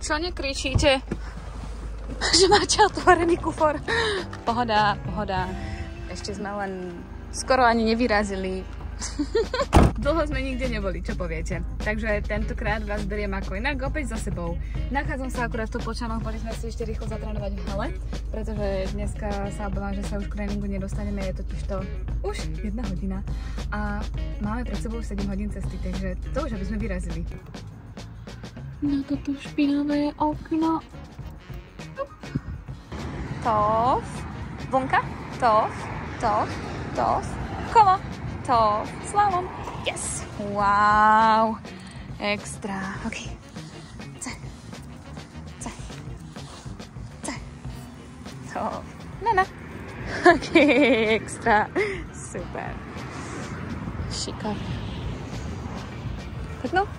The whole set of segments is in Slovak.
Čo nekričíte? Že máte otvorený kufor. Pohoda, pohoda. Ešte sme len skoro ani nevyrazili. Dlho sme nikde neboli, čo poviete. Takže tentokrát vás beriem ako inak opäť za sebou. Nachádzam sa akurát v Topolčanoch, boli sme si ešte rýchlo zatrénovať v hale, pretože dneska sa obávam, že sa už k tréningu nedostaneme, je totiž to už 1 hodina a máme pred sebou 7 hodín cesty, takže to už aby sme vyrazili. Na toto špinavé okno. Tof. Vonka. Tof. Tof. Tof. Kolo. Tof. Slalom. Yes. Wow. Extra. OK. Tof. Nana. OK. Extra. Super. Šikovne. Tak no.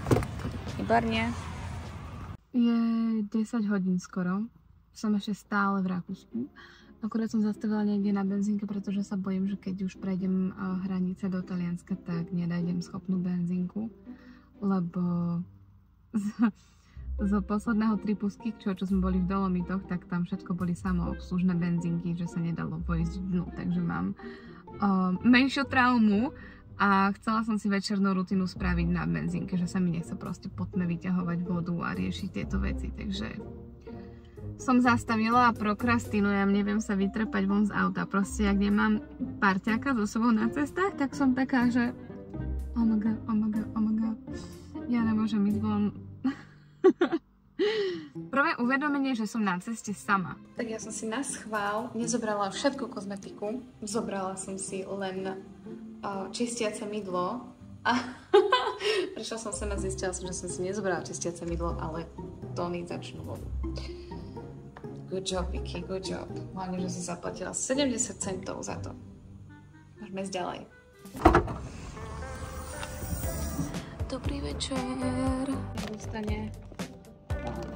Výborne. Je 10 hodín skoro. Som ešte stále v Rakúsku. Akurát som zastavila niekde na benzínke, pretože sa bojím, že keď už prejdem hranice do Talianska, tak nenájdem schopnú benzínku. Lebo z posledného tripu z Kikčo, čo sme boli v Dolomitoch, tak tam všetko boli samoobslužné benzínky, že sa nedalo vojsť dnu. Takže mám menšiu traumu. A chcela som si večernú rutinu spraviť na benzínke, že sa mi nechce proste po tme vyťahovať vodu a riešiť tieto veci, takže som zastavila a prokrastinujem, neviem sa vytrpať von z auta, proste ak nemám parťáka so sebou na cestách, tak som taká, že oh my god, oh my god, oh my god, ja nemôžem ísť von. Prvé uvedomenie, že som na ceste sama. Tak ja som si na schvál nezobrala všetku kozmetiku, zobrala som si len čistiace mydlo a prišla som sem a zistila som, že som si nezobrala čistiace mydlo, ale tonizačnú vodu. Good job, Vicky, good job. Hlavne, že som zaplatila 70 centov za to. Môžeme ísť ďalej. Dobrý večer. Dostane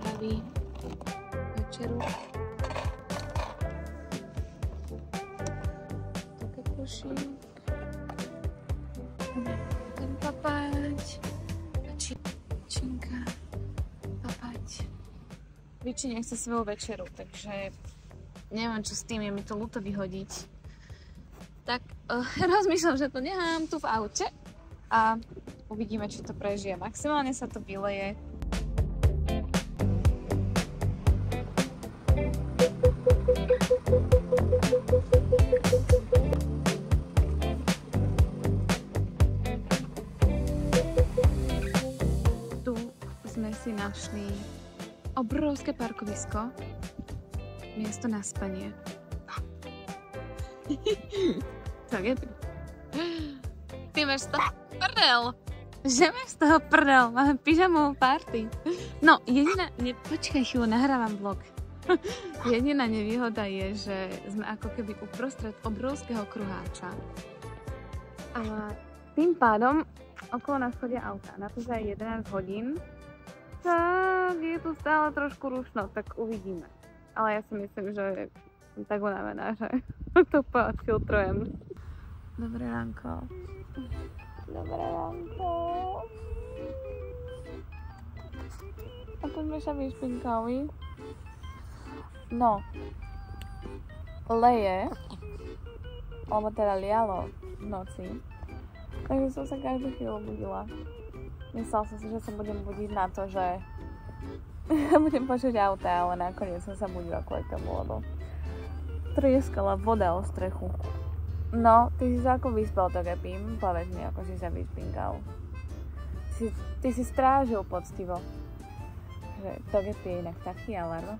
pravý večeru. Také košík. Ten papať. Činka. Papať. Viči nechce svoju večeru, takže neviem, čo s tým, je mi to ľúto vyhodiť. Tak rozmýšľam, že to nechám tu v aute a uvidíme, či to prežije. Maximálne sa to vyleje. Tu sme si našli obrovské parkovisko, miesto na spanie. Tak je to. Ty máš to prdel. Že máš z toho prdel? Máme pyžamovú party. No, jediná... Počkaj chvíľu, nahrávam vlog. Jediná nevýhoda je, že sme ako keby uprostred obrovského kruháča. A tým pádom okolo nás chodia auta. Na to, že je 11 hodín, tak je tu stále trošku rušno, tak uvidíme. Ale ja si myslím, že som tak unavená, že to filtrujem. Dobré ránko. Dobré ránko. A tu sme sa vyšpinkali. No. Leje. Alebo teda lialo v noci. Takže som sa každú chvíľu budila. Myslela som si, že sa budem budiť na to, že budem počuť auta, ale nakoniec som sa budila kvôli tomu, lebo trieskala voda o strechu. No, ty si sa ako vyspal, Togepim? Povedz mi, ako si sa vyšpinkal. Ty si strážil poctivo. Že Togepi je inak taký alarm.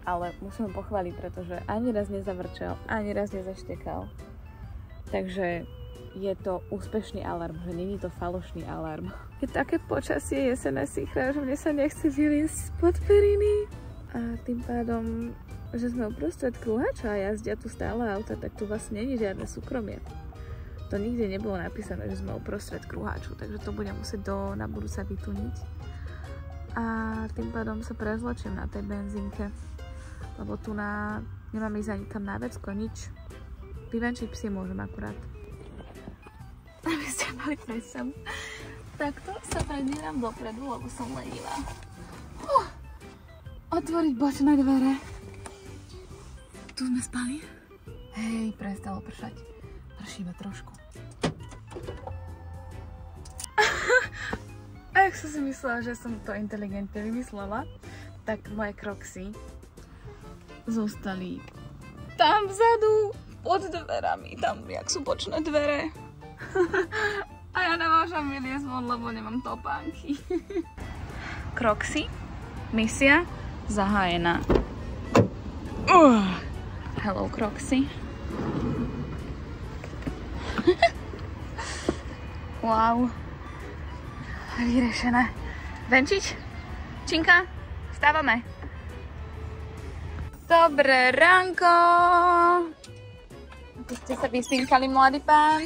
Ale musím ho pochváliť, pretože ani raz nezavrčal, ani raz nezaštekal. Takže je to úspešný alarm, že není to falošný alarm. Je také počasie jesené sýchra, že mne sa nechce vyliesť spod periny. A tým pádom, že sme uprostred kruháča a jazdia tu stále auta, tak tu vlastne není žiadne súkromie. To nikde nebolo napísané, že sme uprostred kruháču, takže to budem musieť na budúce vytuniť. A tým pádom sa prezločím na tej benzínke, lebo tu nemám ísť ani tam na vecko, nič. Vyvenčiť psi môžem akurát. Aby ste mali predstavu. Takto sa predvíram dopredu, lebo som lenivá. otvoriť bočné dvere. Tu sme spali. Hej, prestalo pršať. Prší iba trošku. A jak som si myslela, že som to inteligentne vymyslela, tak moje Crocsy zostali tam vzadu, pod dverami, tam, jak sú bočné dvere. A ja nemôžem vyliesť von, lebo nemám topánky. Crocsy, misia zahájená. Hello, Crocsy. Wow. Vyriešené. Venčiť? Činka? Vstávame. Dobré ránko. Ako ste sa vyspinkali, mladý pán?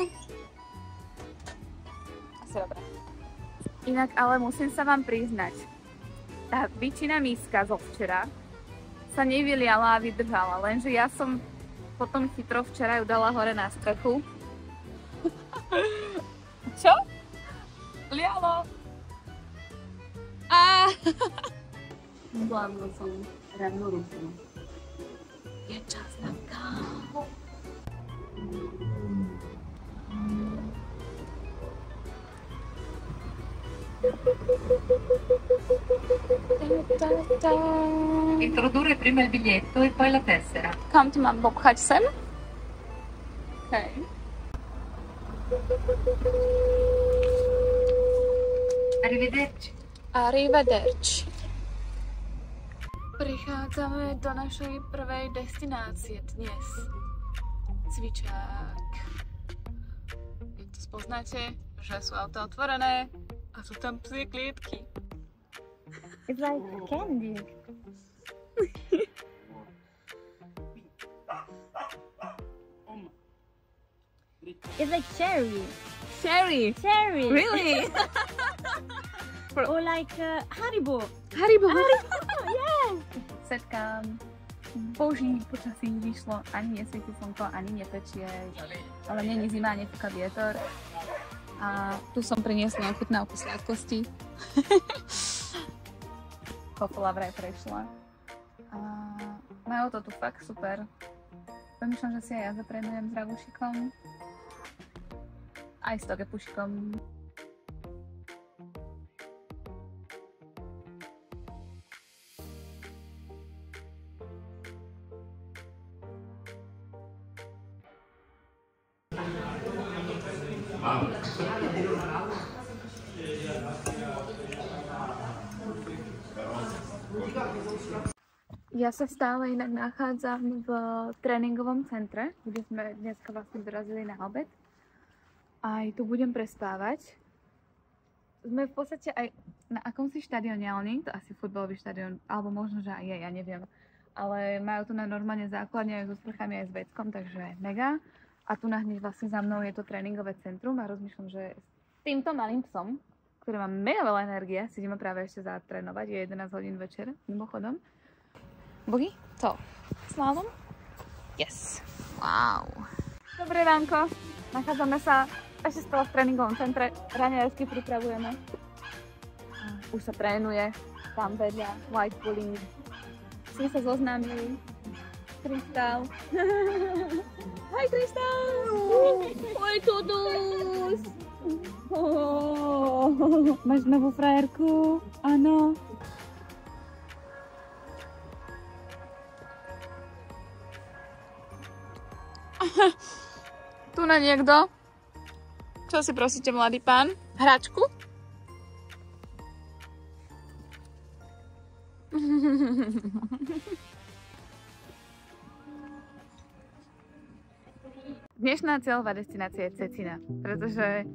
Asi dobre. Inak ale musím sa vám priznať. Tá väčšina miska zo včera sa nevyliala a vydržala, lenže ja som potom chytro včera ju dala hore na strechu. Čo? Lialo. Vládla som ráno ruku. Je čas na kávu. Introdurre prima il biglietto e poi la tessera. Kam to mám popchať sem? Hej. Arrivederci. Arrivederci. Prichádzame do našej prvej destinácie dnes. Cvičák. Jak to spoznáte, že sú auta otvorené a sú tam psie klietky. It's like candy. It's like cherry. Cherry! Cherry. Really? Or like Haribo. Haribo! Yes. Setkám. Boží počasí vyšlo, ani nesvieti slnko, ani nepečie, ale není zima, nefúka vietor. A tu som priniesla ochutnávku sladkosti. Kofola vraj prešla. A majú to tu fakt super. Pomýšľam, že si aj ja zatrénujem s Ravušikom. Aj s Togepušikom. Ja sa stále inak nachádzam v tréningovom centre, kde sme dneska vlastne dorazili na obed. Aj tu budem prespávať. Sme v podstate aj na akomsi štadióne, ale nie je to asi futbalový štadión, alebo možno, že aj je, ja neviem. Ale majú tu na normálne základne aj so sprchami, aj s veckom, takže mega. A tu hneď vlastne za mnou je to tréningové centrum a rozmýšľam, že s týmto malým psom, ktorý má mega veľa energie, si ideme práve ešte zatrénovať, je 11 hodín večer, mimochodom. Bohy? To. Slálom? Yes. Wow. Dobré ránko. Nachádzame sa ešte stále v tréningovom centre. Raňajsky pripravujeme. Už sa trénuje. Tam vedľa. White pulling. Sme sa zoznámili. Kristál. Hi, Kristál! Oj, Tudus! Máš novú frajerku? Áno. Tu na niekto? Čo si prosíte, mladý pán? Hračku? Dnešná cieľová destinácia je Cecina, pretože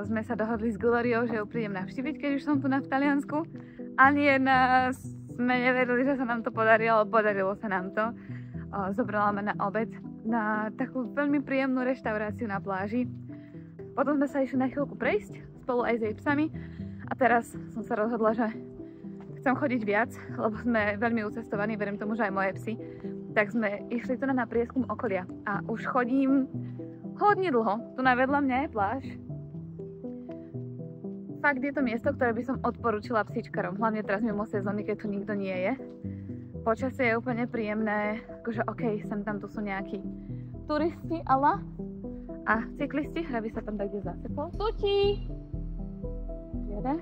sme sa dohodli s Gloriou, že ju prídem navštíviť, keď už som tu v Taliansku. Ani jedna sme neverili, že sa nám to podarí, ale podarilo sa nám to. Zobrala ma na obed na takú veľmi príjemnú reštauráciu na pláži. Potom sme sa išli na chvíľku prejsť, spolu aj s jej psami. A teraz som sa rozhodla, že chcem chodiť viac, lebo sme veľmi ucestovaní, verím tomu, že aj moje psy. Tak sme išli tu na prieskum okolia. A už chodím hodne dlho. Tu vedľa mňa je pláž. fakt je to miesto, ktoré by som odporúčila psíčkarom, hlavne teraz mimo sezóny, keď tu nikto nie je. Počasie je úplne príjemné, akože okej, sem tam tu sú nejakí turisti, ale a cyklisti, aby sa tam tak kde zaseklo. Tuti! Jede.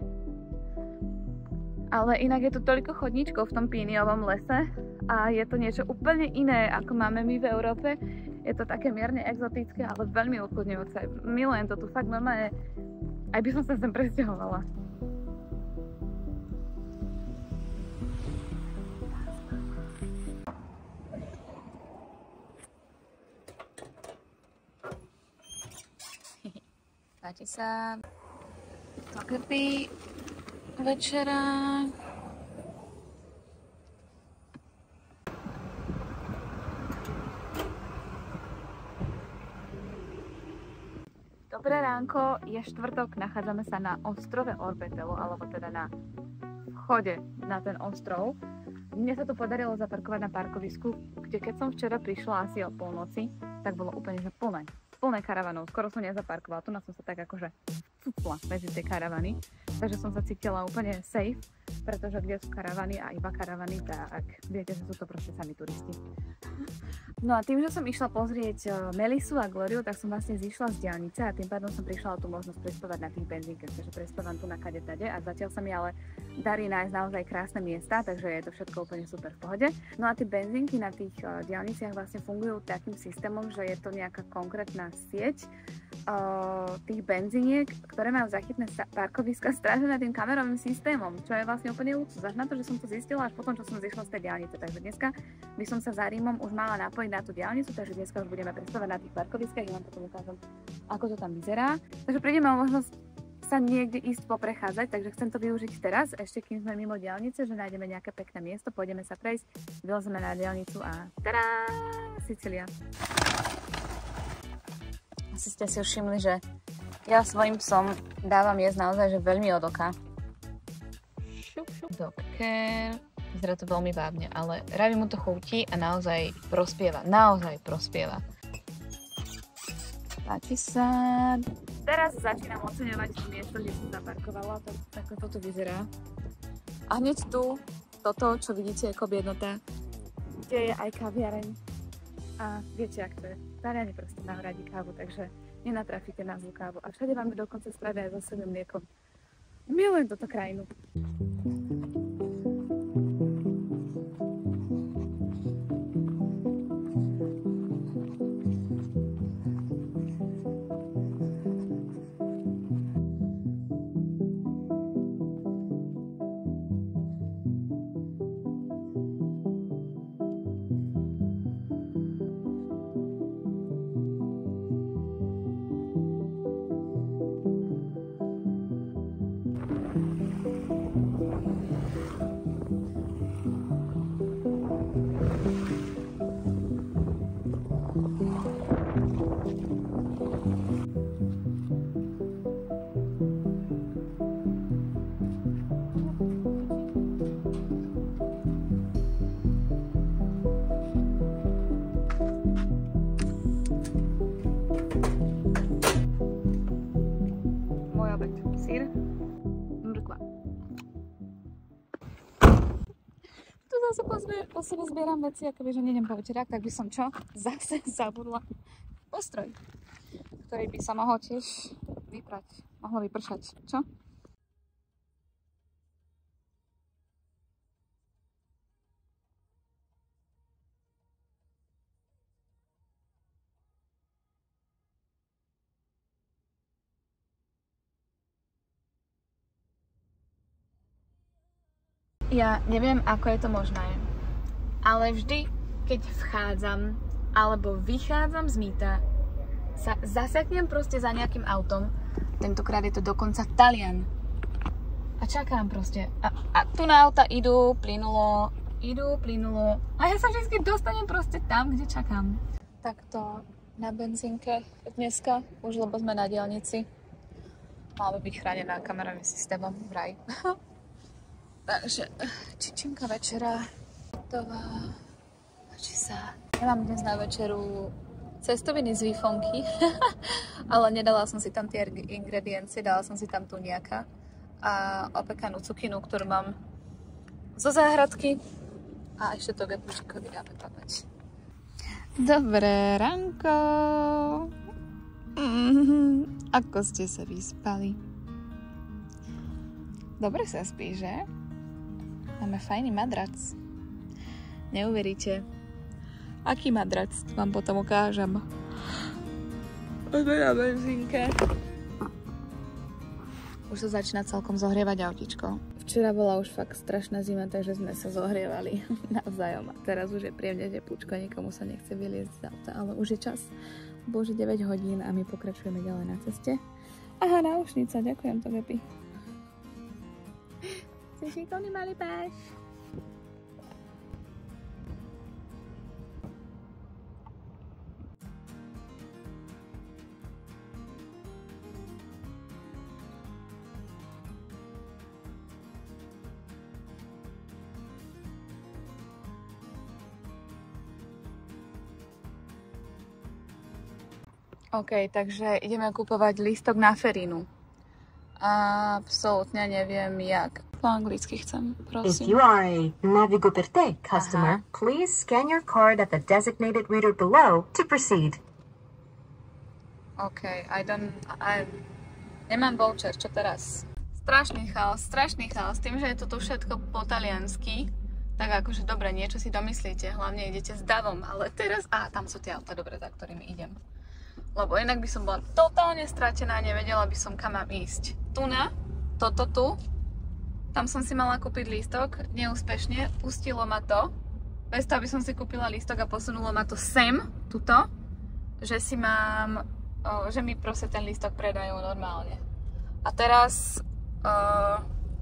Ale inak je tu toľko chodníčkov v tom píniovom lese a je to niečo úplne iné, ako máme my v Európe. Je to také mierne exotické, ale veľmi ukludňujúce. Milujem to tu, fakt normálne. Aj by som sa sem presťahovala. Páči sa. Spaghetti večera. Dobré ránko, je štvrtok, nachádzame sa na ostrove Orbitello, alebo teda na vchode na ten ostrov. Mne sa to podarilo zaparkovať na parkovisku, kde keď som včera prišla asi o polnoci, tak bolo úplne že plné karavanov. Skoro som nezaparkovala, tu som sa tak akože cucla medzi tie karavany, takže som sa cítila úplne safe, pretože kde sú karavany a iba karavany, tak viete, že sú to proste sami turisti. No a tým, že som išla pozrieť Melisu a Gloriu, tak som vlastne zišla z diaľnice a tým pádom som prišla o tú možnosť prespávať na tých benzínkach, takže prespávam tu na kade tade a zatiaľ sa mi ale darí nájsť naozaj krásne miesta, takže je to všetko úplne super v pohode. No a tie benzínky na tých diaľniciach vlastne fungujú takým systémom, že je to nejaká konkrétna sieť tých benzíniek, ktoré majú zachytné parkoviska strážené tým kamerovým systémom, čo je vlastne úplne luxus. Až na to, že som to zistila až potom, čo som zišla z tej diaľnice. Takže dneska by som sa za Rímom už mala napojiť na tú diaľnicu, takže dneska už budeme prespávať na tých parkoviskách, ja vám potom ukážem, ako to tam vyzerá. Takže prídeme o možnosť sa niekde ísť poprechádzať, takže chcem to využiť teraz, ešte kým sme mimo diaľnice, že nájdeme nejaké pekné miesto, pôjdeme sa prejsť, vylezeme na diaľnicu a tadá, Sicília. Asi ste si všimli, že ja svojim psom dávam jesť naozaj že veľmi od oka. Doker. Vyzerá to veľmi vábne, ale Ravi mu to chutí a naozaj prospieva. Páči sa. Teraz začínam oceňovať to miesto, kde som zaparkovala, takto to vyzerá. A hneď tu, toto, čo vidíte ako jednota, kde je aj kaviareň. A viete, jak to je. Taliani proste nahradí kávu, takže nenatrafíte na zlú kávu. A všade vám dokonca spravia aj so svojím mliekom. Milujem túto krajinu. Sír, mrkva. Tu zase po sebe zbieram veci, akoby, že nejdem po večerách, tak by som čo? Zase zabudla postroj, ktorý by sa mohol tiež vyprať, mohlo vypršať, čo? Ja neviem, ako je to možné, ale vždy, keď vchádzam alebo vychádzam z mýta, sa zaseknem proste za nejakým autom. Tentokrát je to dokonca Talian. A čakám proste. A tu na auta idú plynulo. A ja sa vždy dostanem proste tam, kde čakám. Takto na benzínke dneska, už lebo sme na diaľnici. Mala by byť chránená kamerovým systémom, vraj. Takže čičinka večera hotová. Páči sa. Ja mám dnes na večeru cestoviny z výfonky, ale nedala som si tam tie ingrediencie, dala som si tam tuniaka a opekanú cukinu, ktorú mám zo záhradky. A ešte to gepučikovi dáme papať. Dobré ranko! Ako ste sa vyspali? Dobre sa spí, že? Máme fajný madrac. Neuveríte, aký madrac vám potom ukážem. Sme na benzínke. Už sa začína celkom zohrievať autičko. Včera bola už fakt strašná zima, takže sme sa zohrievali navzájom. A teraz už je príjemne teplúčko, nikomu sa nechce vyliezť z auta, ale už je čas. Bože, 9 hodín a my pokračujeme ďalej na ceste. Aha, náušnica, ďakujem to, Gepi. Si šikovný malý páš. OK, takže ideme kupovať lístok na Ferinu. Absolútne neviem, jak. Po anglicky chcem, prosím. If you are a Navigo per te customer, please scan your card at the designated reader below to proceed. OK, nemám voucher, čo teraz? Strašný chaos. Tým, že je to tu všetko po taliansky, tak akože dobre, niečo si domyslíte, hlavne idete s davom, ale teraz, tam sú tie auta, dobre, za ktorými idem. Lebo inak by som bola totálne stratená, nevedela by som, kam mám ísť. Toto tu, tam som si mala kúpiť lístok, neúspešne, pustilo ma to, bez toho, aby som si kúpila lístok a posunulo ma to sem, tuto, že si mám, že mi proste ten lístok predajú normálne. A teraz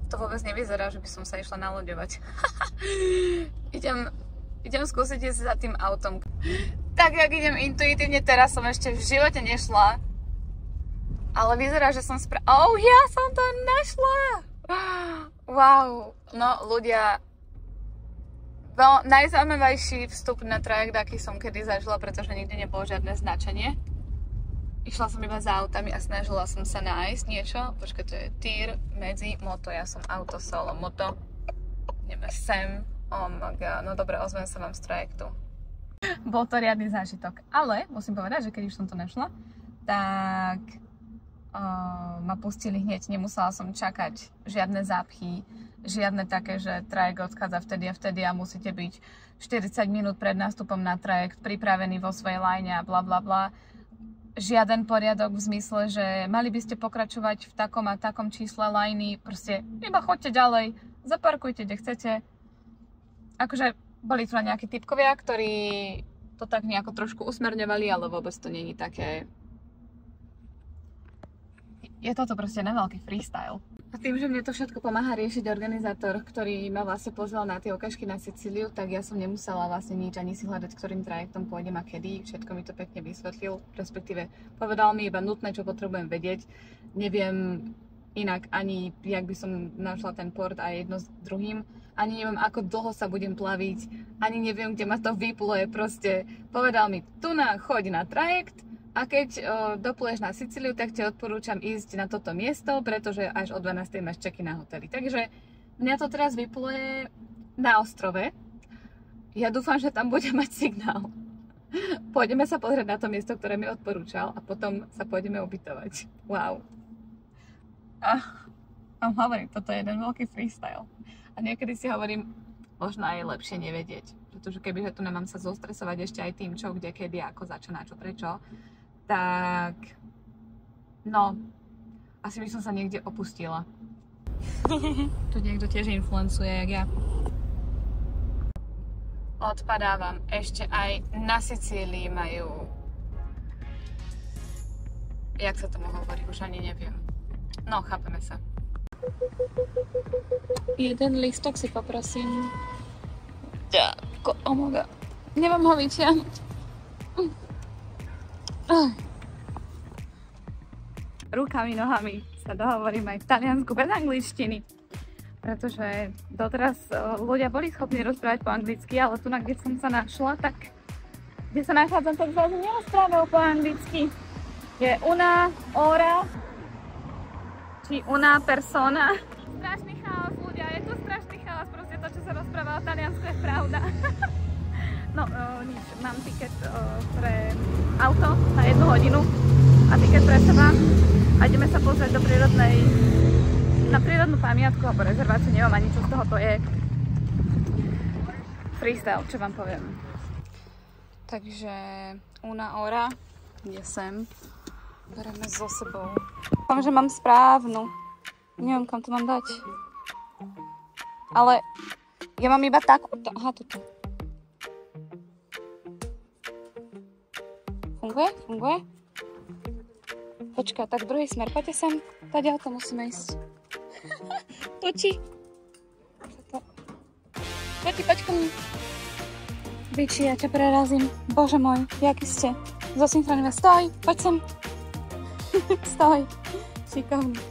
to vôbec nevyzerá, že by som sa išla naloďovať. Idem skúsiť ísť za tým autom. Tak, jak idem intuitívne, teraz som ešte v živote nešla. Ale vyzerá, že som ja som to našla! Wow! No, ľudia, najzaujímavejší vstup na trajekt, aký som kedy zažila, pretože nikdy nebolo žiadne značenie. Išla som iba za autami a snažila som sa nájsť niečo. Počkaj, to je TIR, medzi, moto, ja som auto, solo, moto. Ideme sem. Oh my god, no dobre, ozvem sa vám z trajektu. Bol to riadny zážitok, ale musím povedať, že keď už som to našla, tak ma pustili hneď, nemusela som čakať žiadne zápchy, žiadne také, že trajekt odchádza vtedy a vtedy a musíte byť 40 minút pred nástupom na trajekt pripravený vo svojej line a bla bla bla. Žiaden poriadok v zmysle, že mali by ste pokračovať v takom a takom čísle liney, proste iba choďte ďalej, zaparkujte, kde chcete. Akože boli tu nejakí typkovia, ktorí to tak nejako trošku usmerňovali, ale vôbec to není také. Je toto proste na veľký freestyle. A tým, že mne to všetko pomáha riešiť organizátor, ktorý ma vlastne pozval na tie ukážky na Sicíliu, tak ja som nemusela vlastne nič ani si hľadať, ktorým trajektom pôjdem a kedy. Všetko mi to pekne vysvetlil, respektíve povedal mi iba nutné, čo potrebujem vedieť. Neviem inak ani, jak by som našla ten port a jedno s druhým. Ani neviem, ako dlho sa budem plaviť, ani neviem, kde ma to vypluje, proste povedal mi, choď na trajekt a keď dopluješ na Sicíliu, tak ti odporúčam ísť na toto miesto, pretože až o 12. máš check-in na hoteli. Takže mňa to teraz vypluje na ostrove. Ja dúfam, že tam budem mať signál. Pôjdeme sa pozrieť na to miesto, ktoré mi odporúčal a potom sa pôjdeme ubytovať. Wow. Vám hovorím, toto je jeden veľký freestyle. A niekedy si hovorím, možno aj lepšie nevedieť. Pretože kebyže tu nemám sa zostresovať ešte aj tým, čo, kde, kedy, ako, za čo, na čo, prečo, tak no, asi by som sa niekde opustila. Tu niekto tiež influencuje, jak ja. Odpadávam. Ešte aj na Sicílii majú, jak sa tomu hovorí, už ani neviem. No, chápeme sa. Jeden lístok si poprosím. Oh my god. Neviem ho vyťahnuť. Rukami, nohami sa dohovorím aj v Taliansku bez angličtiny. Pretože doteraz ľudia boli schopní rozprávať po anglicky, ale tu, kde som sa našla, tak kde sa nachádzam, tak zrazu nerozprávajú po anglicky. Je una ora či una persona. strašný chaos, ľudia, je tu strašný chaos, proste to, čo sa rozpráva o Taliansku, je pravda. No, nič, mám tiket pre auto na 1 hodinu a tiket pre seba a ideme sa pozrieť do na prírodnú pamiatku alebo rezerváciu, neviem ani čo z toho to je. Freestyle, čo vám poviem. Takže una hora, kde sem, bereme so sebou. Dúfam, že mám správnu. Neviem, kam to mám dať. Ale ja mám iba takúto. Aha, tuto. Funguje? Funguje? Počkaj, tak druhý smer. Poďte sem. Tady to musíme ísť. Točí. Točí, poď ko mne. Biči, ja ťa prerazím. Bože môj, jaký ste. Zosynchroníme. Stoj, poď sem. Stoj. Šikovný.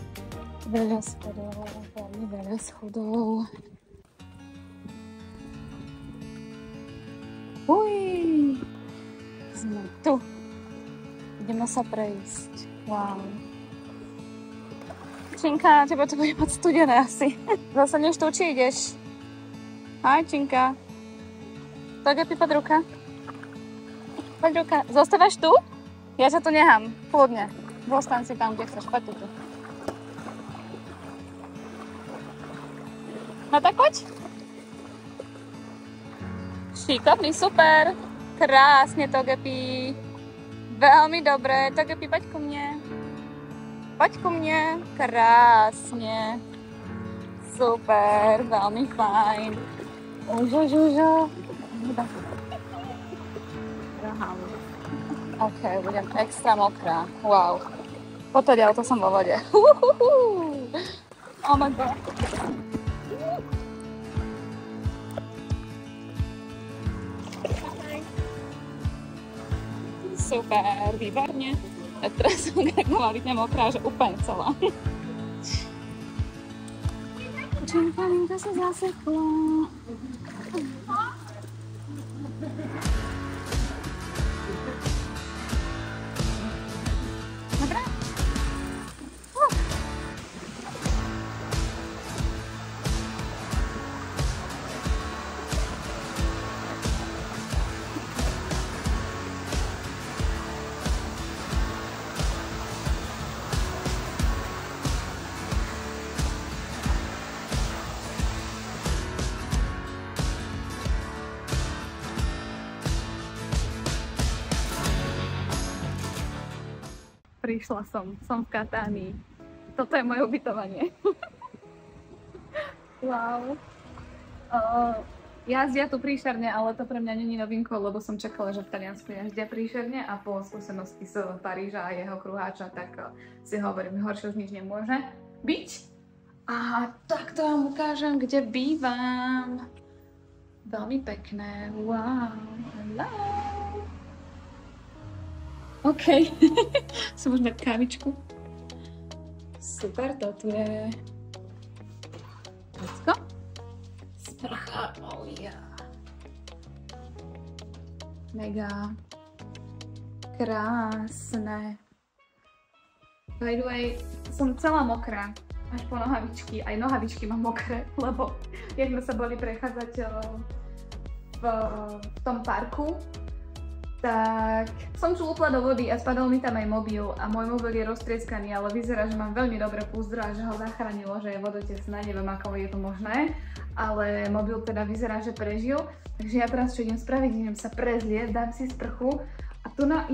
Veľa schodov, veľmi veľa schodov. Uj. Sme tu. Ideme sa prejsť. Wow. Činka, na teba to bude moc studené asi. Zasadneš tu, či ideš? Aj, Činka. Tak je poď ruka. Poď ruka. Zostávaš tu? Ja sa tu nehám. Kľudne. Zostaň si tam, kde chceš. Poď tu. No tak poď. Šikovný, super. Krásne, Togepi. Veľmi dobre. Togepi, poď ku mne. Poď ku mne. Krásne. Super, veľmi fajn. Užo. OK, budem extra mokrá. Wow. Poďal, to som vo vode. Oh my god. Super, výborne. A teraz som normálne mokrá, že úplne celá. Činka sa zasekla. Dobre? Prišla som v Katánii. Toto je moje ubytovanie. Wow. Jazdia tu príšerne, ale to pre mňa není novinkou, lebo som čakala, že v Taliansku jazdia príšerne a po skúsenosti z Paríža a jeho kruháča, tak si hovorím, horšie už nič nemôže byť. A takto vám ukážem, kde bývam. Veľmi pekné. Wow. Hello. OK, som už na kávičku. Super, to tu je. Let's go. Sprcha, oh yeah. Mega. Krásne. By the way, som celá mokrá. Až po nohavičky. Aj nohavičky mám mokré, lebo jak sme sa boli prechádzať v tom parku, tak som čulupla do vody a spadol mi tam aj mobil a môj mobil je roztrieskaný, ale vyzerá, že mám veľmi dobré púzdro a že ho zachránilo, že je vodotesná, neviem ako je to možné, ale mobil teda vyzerá, že prežil, takže ja teraz čo idem spraviť, idem sa prezliecť, dám si sprchu a tu na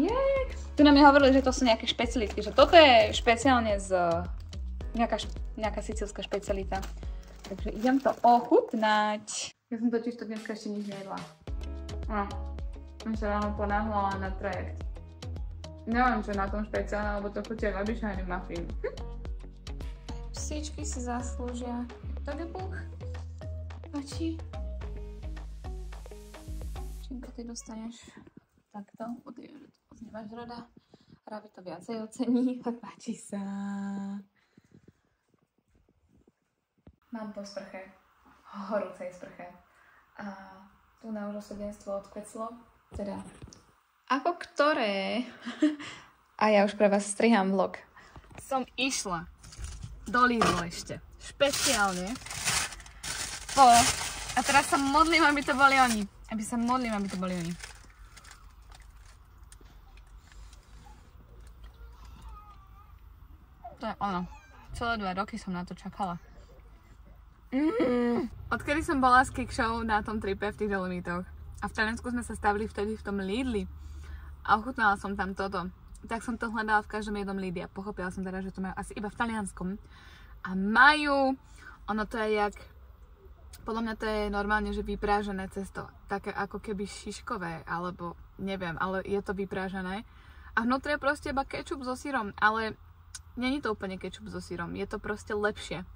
mi hovorili, že to sú nejaké špecialitky, že toto je špeciálne z nejaká sicilská špecialita, takže idem to ochutnať. Ja som totiž to dneska ešte nič nejedla. No. Som sa ráno ponáhľala na trajekt. Neviem, čo je na tom špeciálne, lebo to chutí jak obyčajný muffin. Psíčky si zaslúžia. To je buch. Páči. Činka, ty dostaneš takto. Budeš, že to poznievaš rada. Rábi to viacej ocení. Páči sa. Mám po sprche. Horúcej sprche. A tu na už osadenstvo odkveclo. Teda, ako ktoré? A ja už pre vás striham vlog. Som išla do Lidlu ešte. špeciálne. A teraz sa modlím, aby to boli oni. To je ono. Celé 2 roky som na to čakala. Odkedy som bola s Kikšou na tom tripe v tých Dolomitoch a v Taliansku sme sa stavili vtedy v tom Lidli a ochutnala som tam toto, tak som to hľadala v každom jednom Lidli a pochopila som teda, že to majú asi iba v talianskom. A majú, ono to je jak, podľa mňa to je normálne, že vyprážené cesto, také ako keby šiškové, alebo neviem, ale je to vyprážené. A vnútri je proste iba kečup so syrom, ale není to úplne kečup so syrom, je to proste lepšie.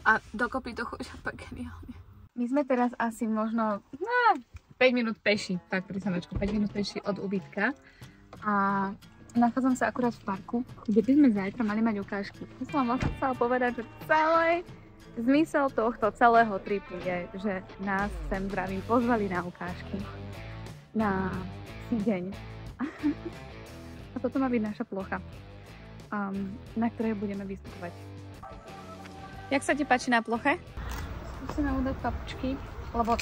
A dokopy to chuťa tak geniálne. My sme teraz asi možno 5 minút peši, tak pri samečku, 5 minút peši od ubytka. A nachádzam sa akurát v parku, kde by sme zajtra mali mať ukážky. To som vám vlastne chcela povedať, že zmysel tohto celého tripu je, že nás sem zdravím pozvali na ukážky. Na deň. A toto má byť naša plocha, na ktorej budeme vystupovať. Jak sa ti páči na ploche? Musíme udať papučky, lebo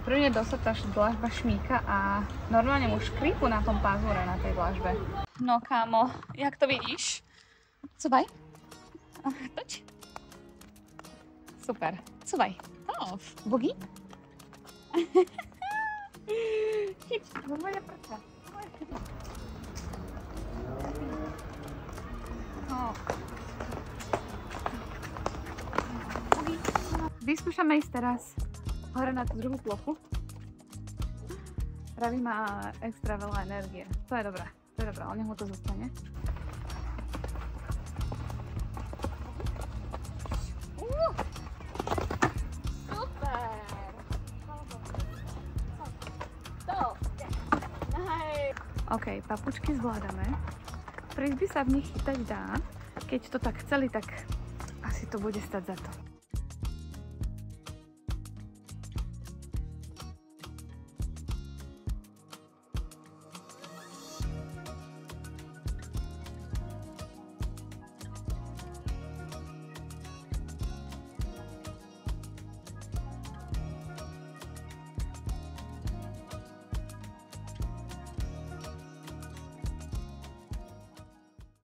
prvne dosť dlažba šmíka a normálne mu škripu na tom pazúre na tej dlažbe. No kámo, jak to vidíš? Cúvaj. Toč. Super. Cúvaj. Bugi. Chyť, normálne prča. Vyskúšame ísť teraz hore na tú druhú plochu. Ravi má extra veľa energie. To je dobré, ale nech mu to zostane. Super! OK, papučky zvládame. Prísť by sa v nich chytať dá. Keď to tak chceli, tak asi to bude stať za to.